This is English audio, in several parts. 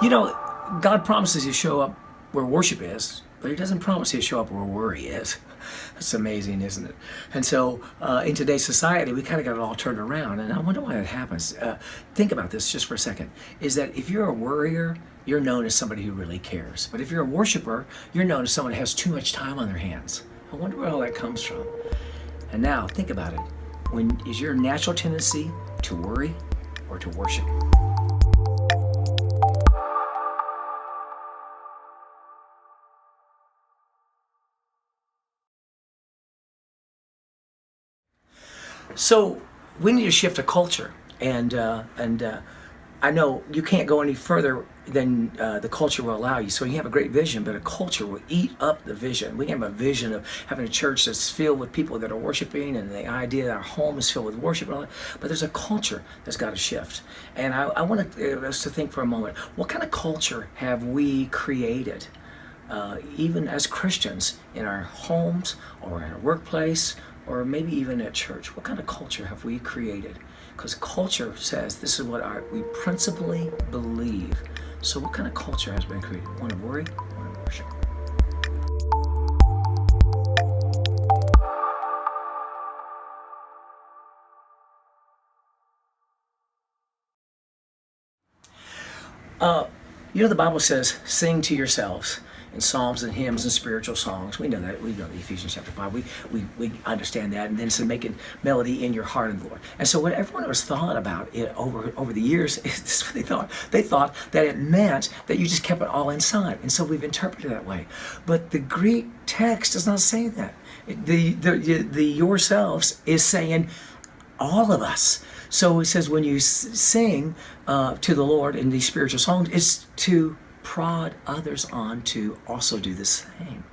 God promises He'll show up where worship is, but He doesn't promise He'll show up where worry is. That's amazing, isn't it? And so in today's society, we kind of got it all turned around, and I wonder why that happens. Think about this just for a second, is that if you're a worrier, you're known as somebody who really cares. But if you're a worshiper, you're known as someone who has too much time on their hands. I wonder where all that comes from. And now, think about it. Is your natural tendency to worry or to worship? So we need to shift a culture, and I know you can't go any further than the culture will allow you. So you have a great vision, but a culture will eat up the vision. We have a vision of having a church that's filled with people that are worshiping, and the idea that our home is filled with worship, but there's a culture that's got to shift. And I want us to think for a moment, what kind of culture have we created, even as Christians, in our homes or in our workplace, or maybe even at church? What kind of culture have we created? Because culture says this is what we principally believe. So what kind of culture has been created? One of worry, one of worship. The Bible says, sing to yourselves in psalms and hymns and spiritual songs. We know that. We know Ephesians chapter 5. We understand that. And then it's making melody in your heart of the Lord. And so what everyone has thought about it over the years, is this is what they thought. They thought that it meant that you just kept it all inside. And so we've interpreted it that way. But the Greek text does not say that. The yourselves is saying all of us. So it says when you sing to the Lord in these spiritual songs, it's to prod others on to also do the same.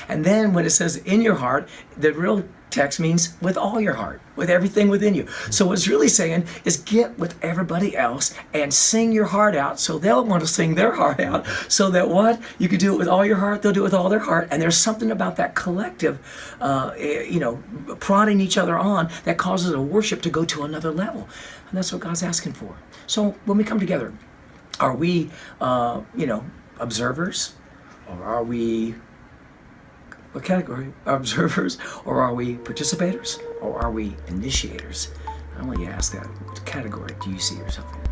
And then when it says in your heart, the real text means with all your heart, with everything within you. So what it's really saying is get with everybody else and sing your heart out, so they'll want to sing their heart out, so that what? You can do it with all your heart, they'll do it with all their heart. And there's something about that collective, prodding each other on that causes a worship to go to another level. And that's what God's asking for. So when we come together, are we, observers? Or are we, what category? Observers? Or are we participators? Or are we initiators? I want you to ask that. What category do you see yourself in?